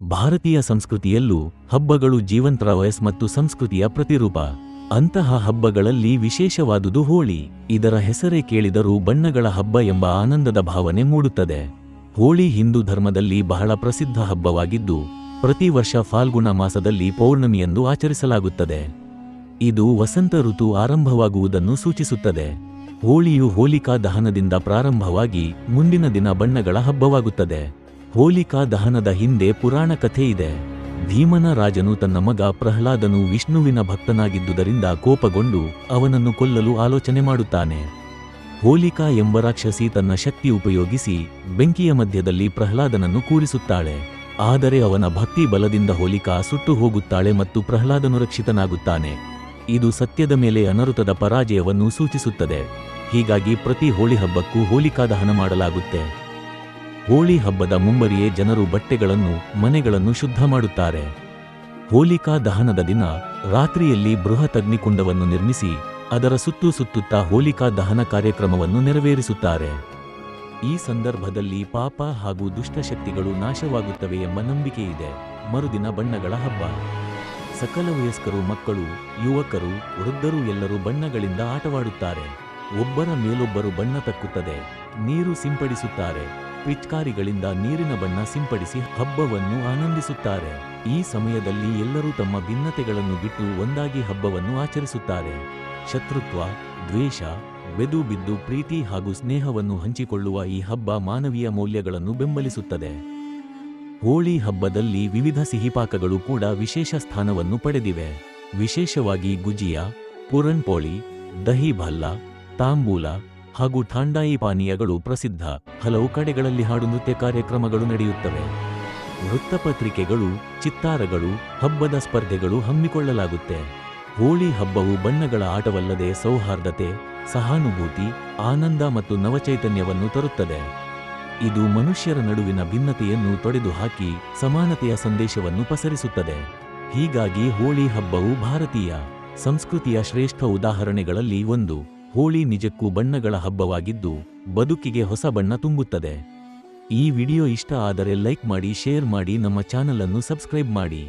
ಭಾರತೀಯ ಸಂಸ್ಕೃತಿಯಲ್ಲೂ ಹಬ್ಬಗಳು ಜೀವಂತ ವಯಸ್ ಮತ್ತು ಸಂಸ್ಕೃತಿಯ ಪ್ರತಿರೂಪ. ಅಂತಹ ಹಬ್ಬಗಳಲ್ಲಿ ವಿಶೇಷವಾದುದು ಹೋಳಿ. ಇದರ ಹೆಸರೇ ಕೇಳಿದರೂ ಬಣ್ಣಗಳ ಹಬ್ಬ ಎಂಬ ಆನಂದದ ಭಾವನೆ ಮೂಡುತ್ತದೆ. ಹೋಳಿ ಹಿಂದೂ ಧರ್ಮದಲ್ಲಿ ಬಹಳ ಪ್ರಸಿದ್ಧ ಹಬ್ಬವಾಗಿದ್ದು, ಪ್ರತಿ ವರ್ಷ ಫಾಲ್ಗುಣ ಮಾಸದಲ್ಲಿ ಪೌರ್ಣಮಿಯಂದು ಆಚರಿಸಲಾಗುತ್ತದೆ. ಇದು ವಸಂತ ಋತು ಆರಂಭವಾಗುವುದನ್ನು ಸೂಚಿಸುತ್ತದೆ. ಹೋಳಿಯು ಹೋಲಿಕಾ ದಹನದಿಂದ ಪ್ರಾರಂಭವಾಗಿ ಮುಂದಿನ ದಿನ ಬಣ್ಣಗಳ ಹಬ್ಬವಾಗುತ್ತದೆ. ಹೋಲಿಕಾ ದಹನದ ಹಿಂದೆ ಪುರಾಣ ಕಥೆ ಇದೆ. ಭೀಮನ ರಾಜನು ತನ್ನ ಮಗ ಪ್ರಹ್ಲಾದನು ವಿಷ್ಣುವಿನ ಭಕ್ತನಾಗಿದ್ದುದರಿಂದ ಕೋಪಗೊಂಡು ಅವನನ್ನು ಕೊಲ್ಲಲು ಆಲೋಚನೆ ಮಾಡುತ್ತಾನೆ. ಹೋಲಿಕಾ ಎಂಬ ರಾಕ್ಷಸಿ ತನ್ನ ಶಕ್ತಿ ಉಪಯೋಗಿಸಿ ಬೆಂಕಿಯ ಮಧ್ಯದಲ್ಲಿ ಪ್ರಹ್ಲಾದನನ್ನು ಕೂರಿಸುತ್ತಾಳೆ. ಆದರೆ ಅವನ ಭಕ್ತಿ ಬಲದಿಂದ ಹೋಲಿಕಾ ಸುಟ್ಟು ಹೋಗುತ್ತಾಳೆ ಮತ್ತು ಪ್ರಹ್ಲಾದನು ರಕ್ಷಿತನಾಗುತ್ತಾನೆ. ಇದು ಸತ್ಯದ ಮೇಲೆ ಅನರುತದ ಪರಾಜಯವನ್ನು ಸೂಚಿಸುತ್ತದೆ. ಹೀಗಾಗಿ ಪ್ರತಿ ಹೋಳಿ ಹಬ್ಬಕ್ಕೂ ಹೋಲಿಕಾ ದಹನ ಮಾಡಲಾಗುತ್ತೆ. ಹೋಳಿ ಹಬ್ಬದ ಮುಂಬರಿಯೇ ಜನರು ಬಟ್ಟೆಗಳನ್ನು, ಮನೆಗಳನ್ನು ಶುದ್ಧ ಮಾಡುತ್ತಾರೆ. ಹೋಲಿಕಾ ದಹನದ ದಿನ ರಾತ್ರಿಯಲ್ಲಿ ಬೃಹತ್ ಅಗ್ನಿಕುಂಡವನ್ನು ನಿರ್ಮಿಸಿ ಅದರ ಸುತ್ತುತ್ತಾ ಹೋಲಿಕಾ ದಹನ ಕಾರ್ಯಕ್ರಮವನ್ನು ನೆರವೇರಿಸುತ್ತಾರೆ. ಈ ಸಂದರ್ಭದಲ್ಲಿ ಪಾಪ ಹಾಗೂ ದುಷ್ಟಶಕ್ತಿಗಳು ನಾಶವಾಗುತ್ತವೆ ಎಂಬ ನಂಬಿಕೆಯಿದೆ. ಮರುದಿನ ಬಣ್ಣಗಳ ಹಬ್ಬ. ಸಕಲ ವಯಸ್ಕರು, ಮಕ್ಕಳು, ಯುವಕರು, ವೃದ್ಧರು ಎಲ್ಲರೂ ಬಣ್ಣಗಳಿಂದ ಆಟವಾಡುತ್ತಾರೆ. ಒಬ್ಬರ ಮೇಲೊಬ್ಬರು ಬಣ್ಣ ತಕ್ಕುತ್ತದೆ. ನೀರು ಸಿಂಪಡಿಸುತ್ತಾರೆ. ಪಿಚ್ಕಾರಿಗಳಿಂದ ನೀರಿನ ಬಣ್ಣ ಸಿಂಪಡಿಸಿ ಹಬ್ಬವನ್ನು ಆನಂದಿಸುತ್ತಾರೆ. ಈ ಸಮಯದಲ್ಲಿ ಎಲ್ಲರೂ ತಮ್ಮ ಭಿನ್ನತೆಗಳನ್ನು ಬಿಟ್ಟು ಒಂದಾಗಿ ಹಬ್ಬವನ್ನು ಆಚರಿಸುತ್ತಾರೆ. ಶತ್ರುತ್ವ, ದ್ವೇಷ, ಬೆದು ಬಿದ್ದು ಪ್ರೀತಿ ಹಾಗೂ ಸ್ನೇಹವನ್ನು ಹಂಚಿಕೊಳ್ಳುವ ಈ ಹಬ್ಬ ಮಾನವೀಯ ಮೌಲ್ಯಗಳನ್ನು ಬೆಂಬಲಿಸುತ್ತದೆ. ಹೋಳಿ ಹಬ್ಬದಲ್ಲಿ ವಿವಿಧ ಸಿಹಿಪಾಕಗಳು ಕೂಡ ವಿಶೇಷ ಸ್ಥಾನವನ್ನು ಪಡೆದಿವೆ. ವಿಶೇಷವಾಗಿ ಗುಜಿಯಾ, ಪುರಣ್ ಪೋಳಿ, ದಹಿ ಭಲ್ಲ, ತಾಂಬೂಲ ಹಾಗೂ ಠಾಂಡಾಯಿ ಪಾನೀಯಗಳು ಪ್ರಸಿದ್ಧ. ಹಲವು ಕಡೆಗಳಲ್ಲಿ ಹಾಡು ನೃತ್ಯ ಕಾರ್ಯಕ್ರಮಗಳು ನಡೆಯುತ್ತವೆ. ವೃತ್ತಪತ್ರಿಕೆಗಳು, ಚಿತ್ತಾರಗಳು, ಹಬ್ಬದ ಸ್ಪರ್ಧೆಗಳು ಹಮ್ಮಿಕೊಳ್ಳಲಾಗುತ್ತೆ. ಹೋಳಿ ಹಬ್ಬವು ಬಣ್ಣಗಳ ಆಟವಲ್ಲದೆ ಸೌಹಾರ್ದತೆ, ಸಹಾನುಭೂತಿ, ಆನಂದ ಮತ್ತು ನವಚೈತನ್ಯವನ್ನು ತರುತ್ತದೆ. ಇದು ಮನುಷ್ಯರ ನಡುವಿನ ಭಿನ್ನತೆಯನ್ನು ತೊಡೆದುಹಾಕಿ ಸಮಾನತೆಯ ಸಂದೇಶವನ್ನು ಪಸರಿಸುತ್ತದೆ. ಹೀಗಾಗಿ ಹೋಳಿ ಹಬ್ಬವು ಭಾರತೀಯ ಸಂಸ್ಕೃತಿಯ ಶ್ರೇಷ್ಠ ಉದಾಹರಣೆಗಳಲ್ಲಿ ಒಂದು. ಹೋಳಿ ನಿಜಕ್ಕೂ ಬಣ್ಣಗಳ ಹಬ್ಬವಾಗಿದ್ದು, ಬದುಕಿಗೆ ಹೊಸ ಬಣ್ಣ ತುಂಬುತ್ತದೆ. ಈ ವಿಡಿಯೋ ಇಷ್ಟ ಆದರೆ ಲೈಕ್ ಮಾಡಿ, ಶೇರ್ ಮಾಡಿ, ನಮ್ಮ ಚಾನಲ್ ಅನ್ನು ಸಬ್ಸ್ಕ್ರೈಬ್ ಮಾಡಿ.